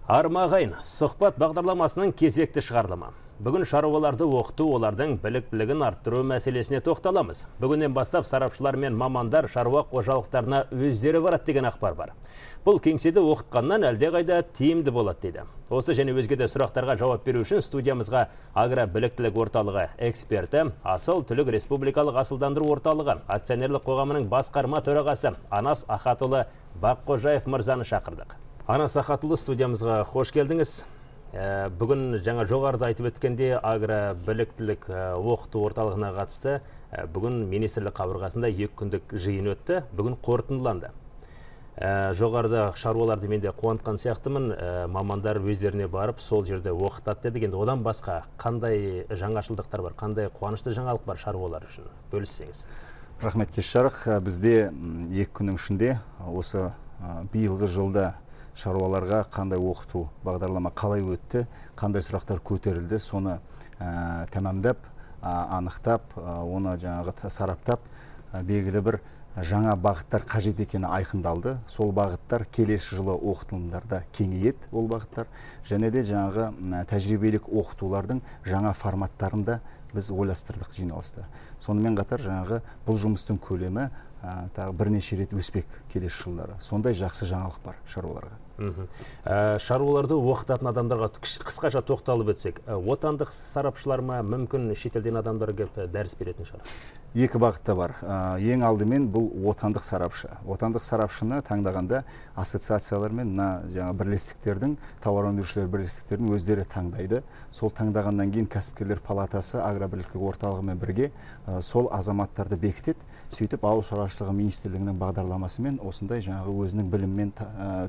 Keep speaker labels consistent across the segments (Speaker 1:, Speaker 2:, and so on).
Speaker 1: Армағайын, сұхбат бағдарламасының кезекті шығарылымы. Бүгін шаруаларды оқыту, олардың біліктілігін арттыру мәселесіне тоқталамыз. Бүгіннен бастап сарапшылар мен мамандар шаруа қожалықтарына өздері барады деген ақпар бар. Бұл кеңседе оқытқаннан әлдеқайда тиімді болады дейді. Осы және өзге де сұрақтарға жауап беру үшін студиямызға Агро біліктілік орталығы эксперті, Асыл түлік республикалық асылдандыру орталығы акционерлік қоғамының басқарма төрағасы Анас Ахатұлы Баққожаев мырзаны шақырдық. Анас Ахатұлы, студиямызға қош келдіңіз. Бүгін жаңа жоғарыда айтып өткенде агро біліктілік оқыту орталығына қатысты бүгін министрлік қабырғасында 2 күндік жиын өтті. Бүгін қорытындыланды. Жоғарыда шаруаларды мен де қуантқан сияқтымын. Мамандар өздеріне барып сол жерде оқытады деді. Енді одан басқа қандай жаңашылдықтар бар, қандай қуанышты жаңалық бар шаруалар үшін? Бөліссеңіз.
Speaker 2: Рахмет, кеш жарық. Бізде 2 күннің ішінде осы биылғы жылда шаруаларға қандай оқыту бағдарлама қалай өтті, қандай сұрақтар көтерілді, соны тәмамдап, анықтап, оны жаңағы сараптап, белгілі бір жаңа бағыттар қажет екені айқындалды. Сол бағыттар келесі жылы оқытылымдарда кеңейеді, ол бағыттар. Және де жаңағы тәжірибелік оқытулардың жаңа форматтарында біз ойластырдық жиналысты. Сонымен қатар жаңағы бұл жұмыстың көлемі тағы бірнеше рет өспек келесі жылдары. Сондай жақсы жаңалық бар шаруаларға.
Speaker 1: Шаруаларды оқытатын адамдарға қысқаша тоқталып өтсек, отандық сарапшылар ма, мүмкін шетелден адамдар келіп дәріс беретін шығар?
Speaker 2: 2 бағытта бар. Ең алдымен бұл отандық сарапшы. Отандық сарапшыны таңдағанда ассоциациялар мен бірлестіктердің, тауар өндірушілер бірлестіктердің өздері таңдайды. Сол таңдағаннан кейін кәсіпкерлер палатасы агробіліктілік орталығымен бірге сол азаматтарды бекітеді. Сөйтіп ауыл шаруашылығы министрлігінің бағдарламасымен осындай жаңағы өзінің біліммен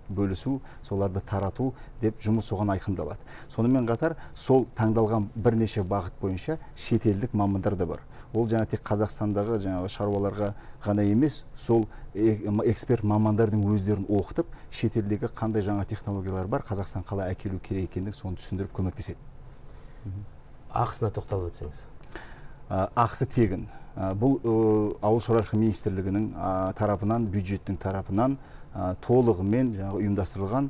Speaker 2: бөлісу, соларды тарату деп жұмыс оған айқындалады. Сонымен қатар сол таңдалған бірнеше бағыт бойынша шетелдік мамандар да бар. Ол жаңа тек Қазақстандағы жаңағы шаруаларға ғана емес, сол эксперт мамандардың өздерін оқытып, шетелдегі қандай жаңа технологиялар бар, Қазақстан қалай әкелу керек екендігін соны түсіндіріп көмектеседі.
Speaker 1: Ақысына тоқталып өтсеңіз.
Speaker 2: Ақысы тегін. Бұл ауыл шаруашылығы министрлігінің тарапынан, бюджеттің тарапынан толығымен ұйымдастырылған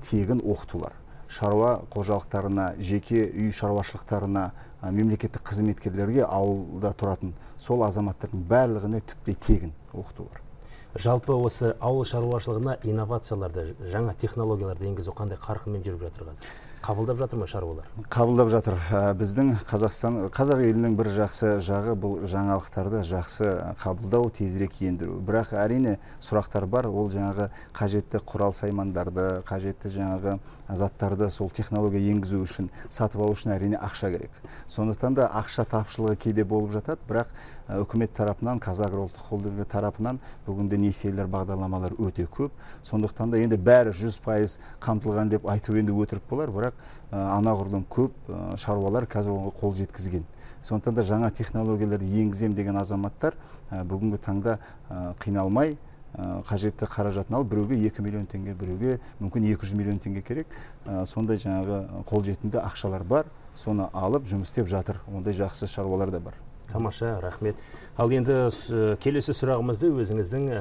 Speaker 2: тегін оқытулар. Шаруа қожалықтарына, жеке үй шаруашылықтарына, мемлекеттік қызметкерлерге, ауылда тұратын сол азаматтардың барлығына түптей тегін оқытулар.
Speaker 1: Жалпы осы ауыл шаруашылығына инновацияларды, жаңа технологияларды енгізу қандай қарқынмен жүріп жатыр қазір? Қабылдап жатыр ма шаруалар?
Speaker 2: Қабылдап жатыр. Біздің қазақ елінің бір жақсы жағы бұл жаңалықтарды жақсы қабылдау, тезірек ендіру. Бірақ әрине сұрақтар бар. Ол жаңағы қажетті құрал саймандарды, қажетті жаңағы заттарды сол технология енгізу үшін, сатып алу үшін әрине ақша керек. Сондықтан да ақша тапшылығы кейде болып жатады, бірақ үкімет тарапынан, Қазагро ұлттық холдингі тарапынан бүгінде несиелер бағдарламалар өте көп. Сондықтан да енді бәрі 100% қамтылған деп айту енді өтірік болар, бірақ анағұрлым көп шаруалар қазір оған қол жеткізген. Сондықтан да жаңа технологияларды енгізем деген азаматтар бүгінгі таңда қиналмай қажетті қаражатын алып, біреуге 2 миллион теңге, біреуге мүмкін 200 миллион теңге керек. Сондай жаңағы қолжетімді ақшалар бар, соны алып жұмыс істеп жатыр. Ондай жақсы шаруалар да бар.
Speaker 1: Тамаша, рахмет. Ал енді келесі сұрағымызды өзіңіздің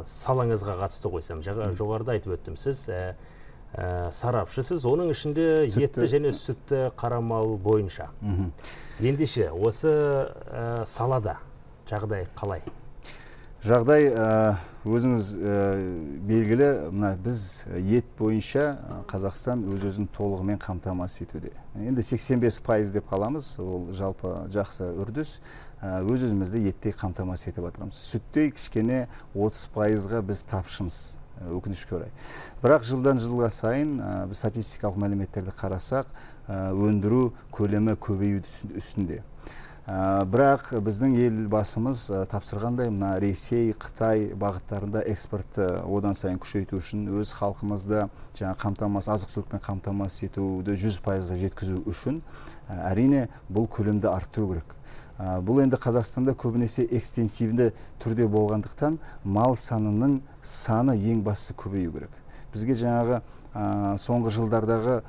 Speaker 1: салаңызға қатысты қойсам. Жоғарыда айтып өттім, сіз сарапшысыз, оның ішінде етті және сүтті қара мал бойынша. Ендеше осы салада жағдай қалай?
Speaker 2: Жағдай өзіңіз белгілі, біз ет бойынша Қазақстан өз-өзін толығымен қамтамасыз етуде. Енді 85% деп қаламыз, ол жалпы жақсы үрдіс. Өз-өзімізді еттей қамтамасыз етіп жатырмыз. Сүттей кішкене 30%-ға біз тапшымыз, өкінішке орай. Бірақ жылдан жылға сайын біз статистикалық мәліметтерді қарасақ, өндіру көлемі көбею үстінде. Бірақ біздің ел басымыз тапсырғандай Ресей, Қытай бағыттарында экспортты одан сайын күшейту үшін, өз халқымызды азық-түлікпен қамтамасыз етуді 100%-ға жеткізу үшін әрине бұл көлемді арттыру керек. Бұл енді Қазақстанда көбінесе экстенсивді түрде болғандықтан мал санының саны ең бастысы көбею керек. Бізге жаңағы соңғы жылдардағы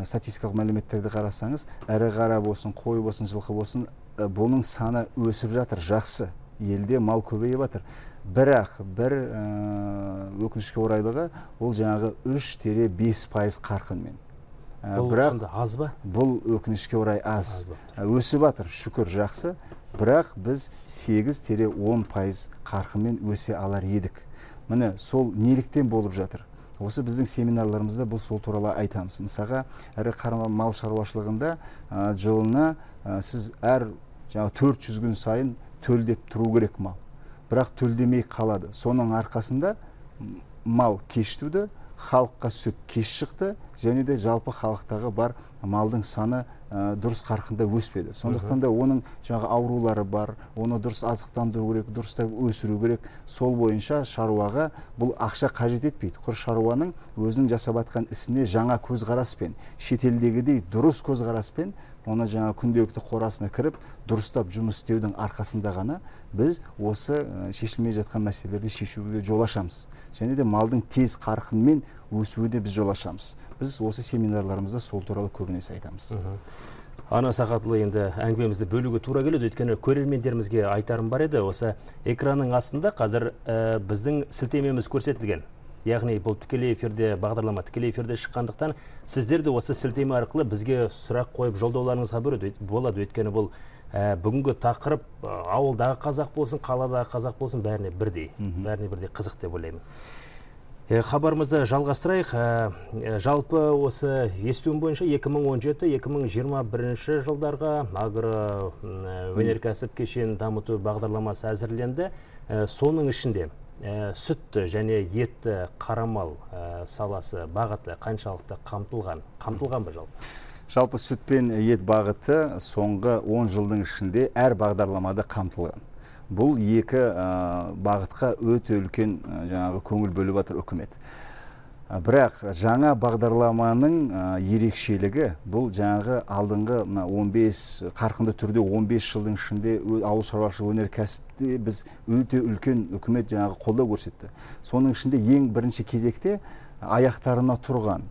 Speaker 2: статистикалық мәліметтерді қарасаңыз, әрі қара болсын, қой болсын, жылқы болсын, бұның саны өсіп жатыр, жақсы. Елде мал көбейіп жатыр. бірақ бір өкінішке орайлығы ол жаңағы 3-5% қарқынмен.
Speaker 1: Бұл аз ба?
Speaker 2: Бұл өкінішке орай аз. Өсіп жатыр, шүкір, жақсы. Бірақ біз 8-10% қарқынмен өсе алар едік. Міне сол неліктен болып жатыр. Осы біздің семинарларымызда бұл сол туралы айтамыз. Мысалға, әрі мал шаруашылығында жылына сіз әр 400 күн сайын төлдеп тұру керек мал. Бірақ төлдемей қалады. Соның арқасында мал кеш туды, халыққа сүт кеш шықты, және де жалпы халықтағы бар малдың саны дұрыс қарқында өспеді. Сондықтан да оның жаңағы аурулары бар, оны дұрыс азықтандыру керек, дұрыстап өсіру керек. Сол бойынша шаруаға бұл ақша қажет етпейді. Құр шаруаның өзінің жасап жатқан ісіне жаңа көзқараспен, шетелдегідей дұрыс көзқараспен, оны жаңа күнделікті қорасына кіріп, дұрыстап жұмыс істеудің арқасында ғана біз осы шешілмей жатқан мәселелерді шешуге жол ашамыз. Және де малдың тез қарқынмен өсуіне біз жол ашамыз. Біз осы семинарларымызда сол туралы көбінесе айтамыз.
Speaker 1: Ана Сақатұлы, енді әңгімемізді бөлуге тура келеді, өйткені көрермендерімізге айтарым бар еді. Осы экранның астында қазір біздің сілтемеміз көрсетілген. Яғни бұл тікелей эфирде, бағдарлама тікелей эфирде шыққандықтан, сіздер де осы сілтеме арқылы бізге сұрақ қойып жолдауларыңызға болады. Өйткені бұл бүгінгі тақырып ауылдағы қазақ болсын, қаладағы қазақ болсын, бәріне бірдей қызық деп ойлаймын. Хабарымызды жалғастырайық. Жалпы осы естуім бойынша 2017-2021 жылдарға агроөнеркәсіп кешенін дамыту бағдарламасы әзірленді. Соның ішінде сүт және етті қарамал саласы бағыты қаншалықты қамтылған ба жалпы?
Speaker 2: Жалпы сүт пен ет бағыты соңғы 10 жылдың ішінде әр бағдарламада қамтылған. Бұл екі бағытқа өте үлкен жаңағы көңіл бөліп жатыр үкімет. Бірақ жаңа бағдарламаның ерекшелігі бұл жаңағы алдыңғы 15 қарқынды түрде 15 жылдың ішінде ауыл шаруашылығы өнеркәсіпте біз өте үлкен үкімет жаңағы қолдау көрсетті. Соның ішінде ең бірінші кезекте аяқтарына тұрған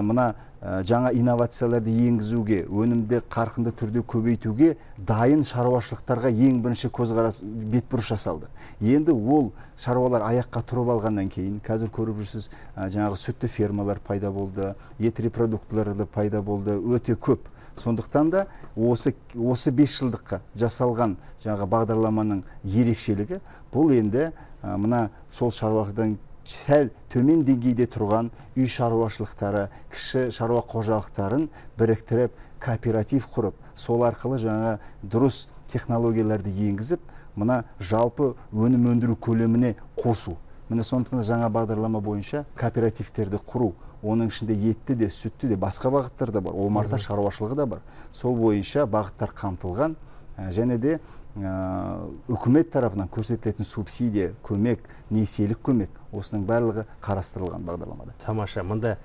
Speaker 2: мына жаңа инновацияларды енгізуге, өнімді қарқынды түрде көбейтуге дайын шаруашылықтарға ең бірінші көзқарас бетбұрыс жасалды. Енді ол шаруалар аяққа тұрып алғаннан кейін, қазір көріп жүрсіз, жаңағы сүтті фермалар пайда болды, ет репродукторлары пайда болды, өте көп. Сондықтан да осы 5 жылдыққа жасалған жаңағы бағдарламаның ерекшелігі бұл енді мына сол шаруашылықтың сәл төмен деңгейде тұрған үй шаруашылықтары, кіші шаруа қожалықтарын біріктіріп, кооператив құрып, сол арқылы жаңа дұрыс технологияларды енгізіп, мына жалпы өнім өндіру көлеміне қосу. Міне сондықтан жаңа бағдарлама бойынша кооперативтерді құру, оның ішінде етті де, сүтті де, басқа бағыттар да бар, омарта шаруашылығы да бар. Сол бойынша бағыттар қамтылған, және де үкімет тарапынан көрсетілетін субсидия, көмек, несиелік көмек, осының барлығы қарастырылған бағдарламада.
Speaker 1: Тамаша, мұнда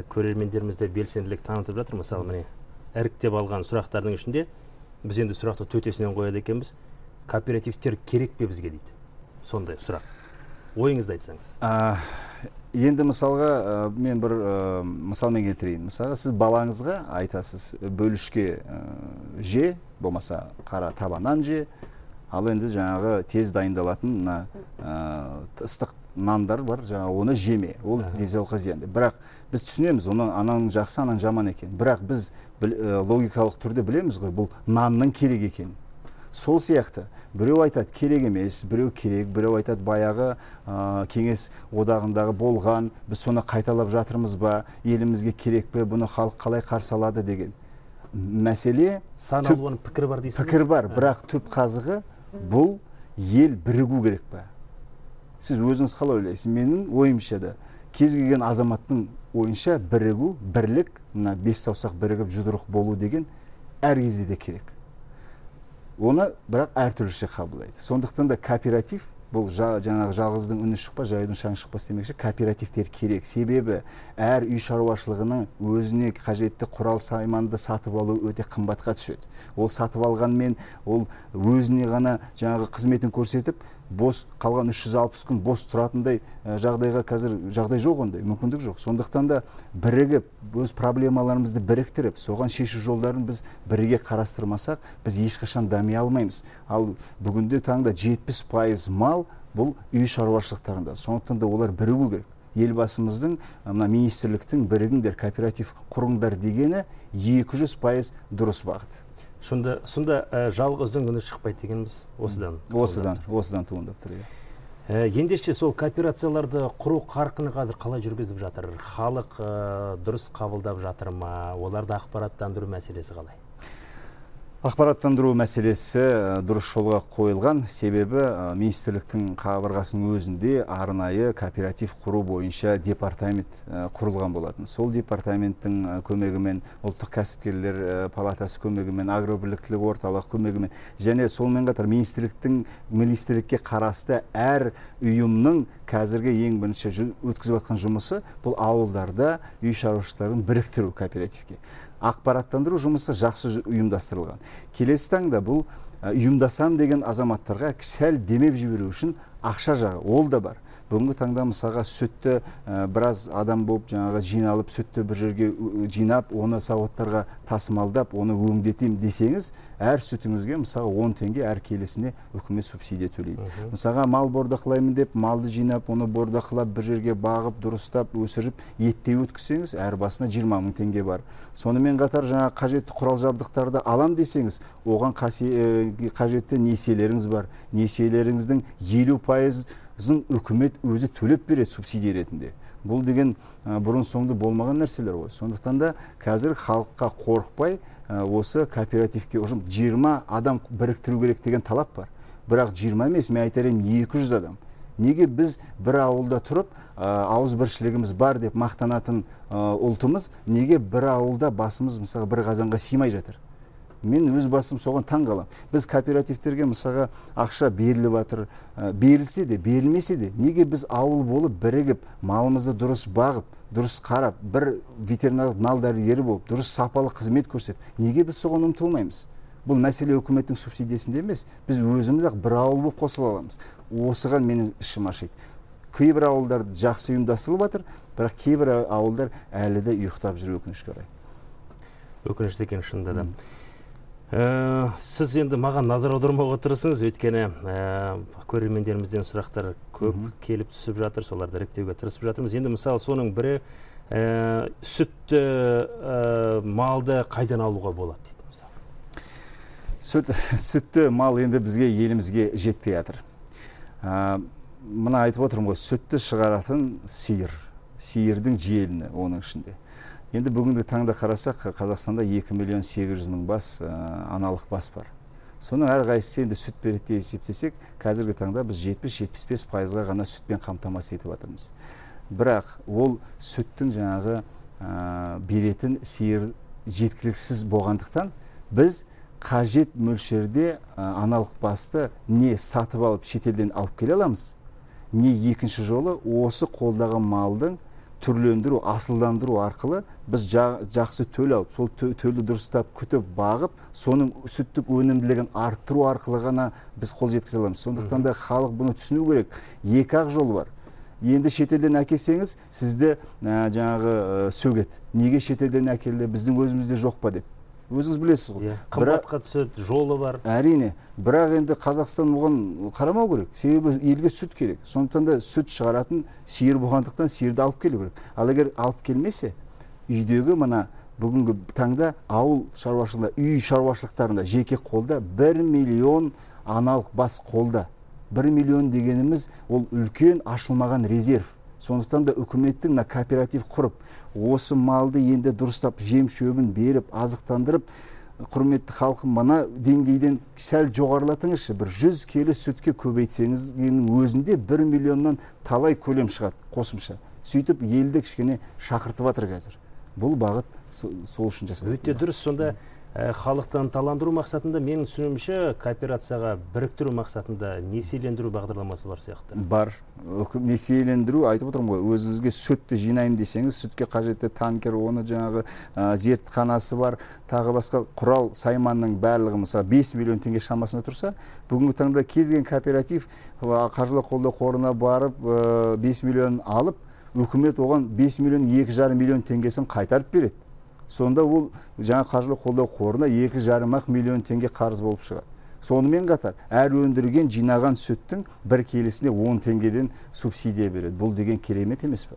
Speaker 1: көрермендерімізде белсенділік танытып жатыр. Мысалы, міне іріктеп алған сұрақтардың ішінде біз енді сұрақты төтесінен қояды екенбіз. Кооперативтер керек пе бізге дейді. Сондай сұрақ. Ойыңызды айтсаңыз.
Speaker 2: Енді мысалға мен бір мысалмен келтірейін. Мысалға сіз балаңызға айтасыз, бөлішке же, болмаса қара табаннан же, ал енді жаңағы тез дайындалатын ыстық нандар бар, жаңағы оны жеме, ол денсаулыққа зиянды. Бірақ біз түсінеміз, оның ананың жақсы, ананың жаман екен. Бірақ біз логикалық түрде білеміз ғой, бұл нанның керек екен. Сол сияқты біреу айтады керек емес, біреу керек, біреу айтады баяғы кеңес одағындағы болған, біз соны қайталап жатырмыз ба, елімізге керек пе, бұны халық қалай қарсы алады деген мәселе.
Speaker 1: Сан алуан пікір бар дейсіз?
Speaker 2: Пікір бар, бірақ түп қазығы бұл ел бірігу керек пе? Сіз өзіңіз қалай ойлайсыз? Менің ойымша да кез келген азаматтың ойынша бірігу, бірлік, мына 5 саусақ бірігіп жұдырық болу деген әр кезде де керек. Оны бірақ әртүрліше қабылдайды. Сондықтан да кооператив, бұл жаңағы жалғыздың үні шықпа, жайдың шаң шықпас демекші, кооперативтер керек. Себебі әр үй шаруашылығының өзіне қажетті құрал сайманды сатып алу өте қымбатқа түседі. Ол сатып алғанмен, ол өзіне ғана жаңағы қызметін көрсетіп, бос қалған 360 күн бос тұратындай жағдайға қазір жағдай жоқ, ондай мүмкіндік жоқ. Сондықтан да бірігіп, өз проблемаларымызды біріктіріп, соған шешу жолдарын біз бірге қарастырмасақ, біз ешқашан дами алмаймыз. Ал бүгінде таңда 70% мал бұл үй шаруашылықтарында. Сондықтан да олар бірігу керек. Елбасымыздың мына министрліктің бірігіңдер, кооператив құрыңдар дегені 200% дұрыс бағыт.
Speaker 1: Сонда жалғыздың күні шықпайды дегеніміз
Speaker 2: Осыдан туындап тұр.
Speaker 1: Ендеше сол кооперацияларды құру қарқыны қазір қалай жүргізіп жатыр? Халық дұрыс қабылдап жатыр ма? Оларды ақпараттандыру мәселесі қалай?
Speaker 2: Ақпараттандыру мәселесі дұрыс жолға қойылған, себебі министрліктің қабырғасының өзінде арнайы кооператив құру бойынша департамент құрылған болатын. Сол департаменттің көмегімен, ұлттық кәсіпкерлер палатасы көмегімен, агробірліктілік орталық көмегімен, және сонымен қатар министрлікке қарасты әр ұйымның қазіргі ең бірінші өткізіп жатқан жұмысы бұл ауылдарда үй шаруашылықтарын біріктіру кооперативке. Ақпараттандыру жұмысы жақсы ұйымдастырылған. Келесі таңда бұл ұйымдасам деген азаматтарға сәл демеп жіберу үшін ақша жағы, ол да бар. Бүгінгі таңда мысалға сүтті біраз адам болып жиналып, сүтті бір жерге жинап, оны сауаттарға тасымалдап, оны өңдетем десеңіз, әр сүтіңізге мысалға 10 теңге әр келісіне үкімет субсидия төлейді. Мысалға мал бордақылаймын деп, малды жинап, оны бордақылап, бір жерге бағып, дұрыстап, өсіріп, еттей өткізсеңіз, әр басына 20 мың теңге бар. Сонымен қатар қажетті құрал жабдықтарды алам десеңіз, оған қажетті несиелеріңіз бар. Несиелеріңіздің 50% үкімет өзі төлеп береді субсидия ретінде. Бұл деген бұрын соңды болмаған нәрселер ғой. Сондықтан да қазір халыққа қорықпай осы кооперативке 20 адам біріктіру керек деген талап бар. Бірақ 20 емес, мен айтар едім 200 адам. Неге біз бір ауылда тұрып, ауызбіршілігіміз бар деп мақтанатын ұлтымыз, неге бір ауылда басымыз мысалы бір қазанға сыймай жатыр? Мен өз басым соған таң қалам. Біз кооперативтерге мысалға ақша беріліп жатыр, берілсе де, берілмесе де, неге біз ауыл болып бірігіп, малымызды дұрыс бағып, дұрыс қарап, бір ветеринарлық мал дәрігері болып, дұрыс сапалы қызмет көрсетіп, неге біз соған ұмтылмаймыз? Бұл мәселе үкіметтің субсидиясында емес, біз өзіміз ақ бір ауыл болып қосыла аламыз. Осыған менің ішім ашиды. Кейбір ауылдар жақсы ұйымдастырылып жатыр, бірақ кейбір ауылдар әлі де ұйықтап жүр, өкінішке орай.
Speaker 1: Өкінішті екен шынында да. Сіз енді маған назар аудармауға тырысыңыз, өйткені көрермендерімізден сұрақтар көп келіп түсіп жатыр, соларды іріктеуге тырысып жатырмыз. Енді мысалы соның бірі сүтті малды қайдан алуға болады дейді.
Speaker 2: Сүтті мал енді бізге елімізге жетпей жатыр. Мына айтып отырмын ғой, сүтті шығаратын сиырдың желіні оның ішінде. Енді бүгінгі таңда қарасақ, Қазақстанда 2.800.000 бас аналық бас бар. Соның әр қайсысы енді сүт береді деп есептесек, қазіргі таңда біз 70-75%-ға ғана сүтпен қамтамасыз етіп жатырмыз. Бірақ ол сүттің беретін сиыр жеткіліксіз болғандықтан, біз қажет мөлшерде аналық басты не сатып алып шетелден алып келе аламыз, не екінші жолы осы қолдағы малдың түрлендіру, асылдандыру арқылы біз жақсы төл алып, сол төлді дұрыстап күтіп, бағып, соның сүттік өнімділігін арттыру арқылы ғана біз қол жеткізе аламыз. Сондықтан да халық бұны түсіну керек. Екі ақ жол бар. Енді шетелден әкелсеңіз, сізді сөгет. Неге шетелден әкелді, біздің өзімізде жоқ па деп. Өзіңіз білесіз ғой.
Speaker 1: Қымбатқа түседі, жолы бар.
Speaker 2: Әрине, бірақ енді Қазақстан оған қарамау керек. Себебі елге сүт керек. Сондықтан да сүт шығаратын сиыр болғандықтан сиырды алып келу керек. Ал егер алып келмесе, үйдегі мына бүгінгі таңда ауыл шаруашылығында, үй шаруашылықтарында жеке қолда 1 миллион аналық бас қолда. 1 миллион дегеніміз ол үлкен ашылмаған резерв. Сондықтан да үкіметтің кооператив құрып, осы малды енді дұрыстап жем шөбін беріп, азықтандырып, құрметті халқым, мына деңгейден сәл жоғарылатыңызшы, бір 100 келі сүтке көбейтсеңіздің өзінде 1 миллионнан талай көлем шығады қосымша. Сөйтіп елді кішкене шақыртып жатыр қазір. Бұл бағыт сол үшін жасалады.
Speaker 1: Өте дұрыс. Сонда халықтан таландыру мақсатында, менің түсінуімше, кооперацияға біріктіру мақсатында несиелендіру бағдарламасы бар сияқты.
Speaker 2: Бар. Несиелендіру, айтып отырмын ғой, өзіңізге сүтті жинаймын десеңіз, сүтке қажетті танкер, оны зертханасы бар, тағы басқа құрал сайманның барлығы мысалы 5 миллион теңге шамасына тұрса, бүгінгі таңда кезген кооператив қаржылық қолдау қорына барып 5 миллион алып, үкімет оған 5 миллион 2,5 миллион теңгесін қайтарып береді. Сонда ол қаржылық қолдау қорына 2,5 миллион теңге қарыз болып шығады. Сонымен қатар әр өндірген жинаған сүттің бір келісіне 10 теңгеден субсидия береді. Бұл деген керемет емес пе?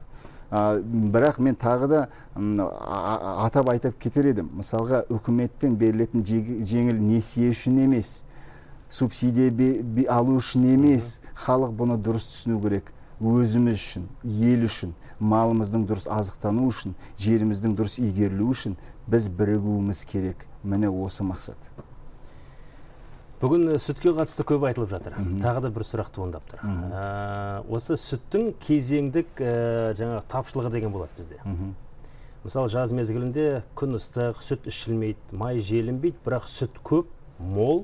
Speaker 2: Бірақ мен тағы да атап айтып кетер едім. Мысалға, үкіметтен берілетін жеңіл несие үшін емес, субсидия алу үшін емес, халық бұны дұрыс түсіну керек. Өзіміз үшін, ел үшін, малымыздың дұрыс азықтану үшін, жеріміздің дұрыс игерілу үшін біз бірігуіміз керек. Міне осы мақсат.
Speaker 1: Бүгін сүтке қатысты көп айтылып жатыр. Тағы да бір сұрақ туындап тұр. Осы сүттің кезеңдік тапшылығы деген болады бізде. Мысалы, жаз мезгілінде күн ыстық, сүт ішілмейді, май желінбейді, бірақ сүт көп, мол,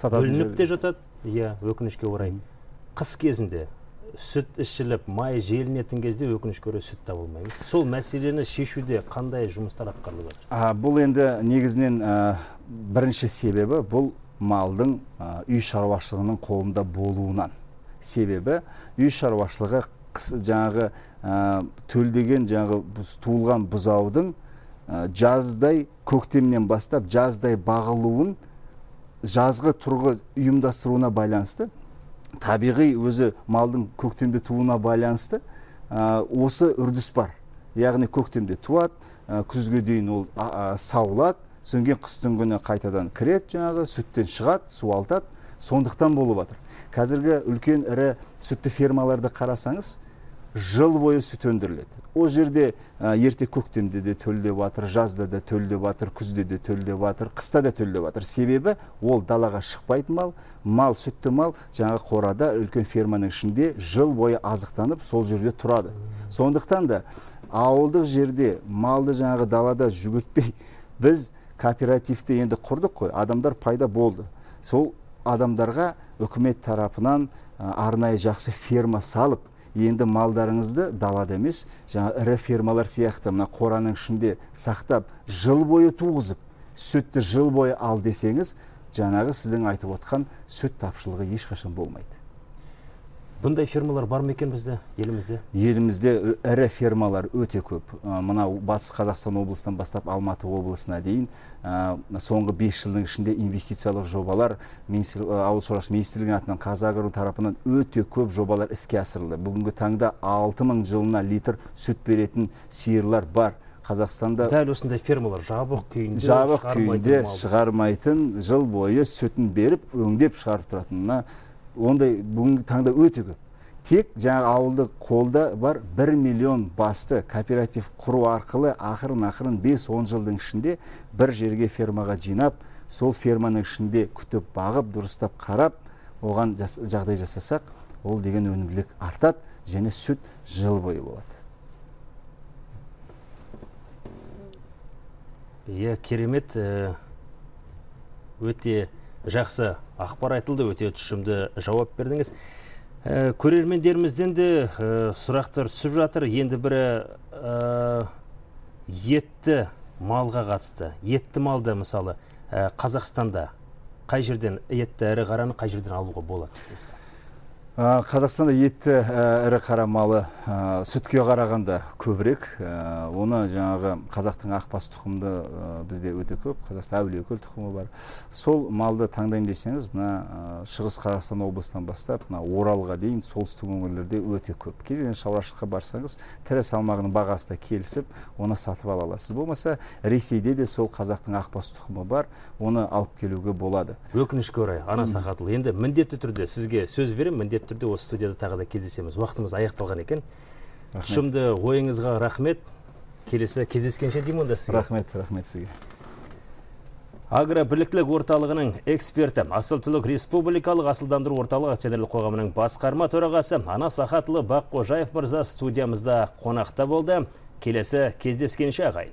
Speaker 1: бөлініп те жатады, өкінішке орай. Қыс кезінде сүт ішіліп, май желінетін кезде өкінішке орай сүт табылмаймыз. Сол мәселені шешуде қандай жұмыстар атқарылып жатыр?
Speaker 2: Бұл енді негізінен бірінші себебі бұл малдың үй шаруашылығының қолында болуынан. Себебі үй шаруашылығы жаңағы төлдеген туылған бұзаудың жаздай, көктемнен бастап жаздай бағылуын жазғы тұрғы ұйымдастыруына байланысты, табиғи өзі малдың көктемде туына байланысты осы үрдіс бар. Яғни көктемде туады, күзге дейін ол саулады, сөнген қыстың күні қайтадан кіреді, сүттен шығады, суалтады, сондықтан болып жатыр. Қазіргі үлкен ірі сүтті фермаларды қарасаңыз, жыл бойы сүт өндіріледі. Ол жерде ерте көктемде де төлдеп жатыр, жазда да төлдеп жатыр, күзде де төлдеп жатыр, қыста да төлдеп жатыр. Себебі ол далаға шықпайтын мал, сүтті мал қорада үлкен ферманың ішінде жыл бойы азықтанып, сол жерде тұрады. Сондықтан да ауылдық жерде малды далада жүгіртпей, біз кооперативті енді құрдық қой, адамдар пайда болды. Сол адамдарға үкімет тарапынан арнайы жақсы ферма салып, енді малдарыңызды далада емес, ірі фермалар сияқты қораның ішінде сақтап, жыл бойы туғызып, сүтті жыл бойы ал десеңіз, сіздің айтып отқан сүт тапшылығы ешқашан болмайды.
Speaker 1: Бұндай фермалар бар ма екен бізде, елімізде?
Speaker 2: Елімізде ірі фермалар өте көп. Мына Батыс Қазақстан облысынан бастап Алматы облысына дейін соңғы 5 жылдың ішінде инвестициялық жобалар Ауыл шаруашылығы министрлігінің атынан Қазагро тарапынан өте көп жобалар іске асырылды. Бүгінгі таңда 6000 жылына литр сүт беретін сиырлар бар. Қазақстанда
Speaker 1: дәл осындай фермалар жабық күйінде
Speaker 2: шығармайтын, жыл бойы сүтін беріп, өңдеп шығарып тұратынына ондай бүгінгі таңда өте көп. Тек ауылдық қолда бар 1 миллион басты кооператив құру арқылы ақырын 5-10 жылдың ішінде бір жерге фермаға жинап, сол ферманың ішінде күтіп, бағып, дұрыстап қарап, оған жағдай жасасақ, ол деген өнімділік артады, және сүт жыл бойы болады.
Speaker 1: Керемет, өте жақсы ақпар айтылды, өте тұшымды жауап бердіңіз. Көрермендерімізден де сұрақтар түсіп жатыр. Енді бірі етті малға қатысты. Етті малды мысалы Қазақстанда қай жерден етті ірі қараны қай жерден алуға болады?
Speaker 2: Қазақстанда етті ірі қара малы сүтке қарағанда көбірек. Оны қазақтың ақбас тұқымды бізде өте көп. Қазақстан әулиекөл тұқымы бар. Сол малды таңдайым десеңіз, Шығыс Қазақстан облысынан бастап, Оралға дейін солтүстік өңірлерде өте көп. Кез келген шаруашылыққа барсаңыз, тірі салмағының бағасы да келісіп, оны сатып ала аласыз. Болмаса, Ресейде де сол қазақтың ақбас тұқымы бар, оны алып келуге болады.
Speaker 1: Өкінішке орай, Ана Сақатұлы, енді міндетті түрде сізге сөз берем, міндетті түрде осы студияда тағы да кездесеміз. Уақытымыз аяқталған екен. Тұшымды ойыңызға рахмет. Келесі кездескенше деймін онда сізге.
Speaker 2: Рахмет сізге.
Speaker 1: Агробіліктілік орталығының эксперті, Асыл-Түлік Республикалық асылдандыру орталығы акционерлік қоғамының басқарма төрағасы Ана Сақатұлы Баққожаев мырза студиямызда қонақта болды. Келесі кездескенше ағайын.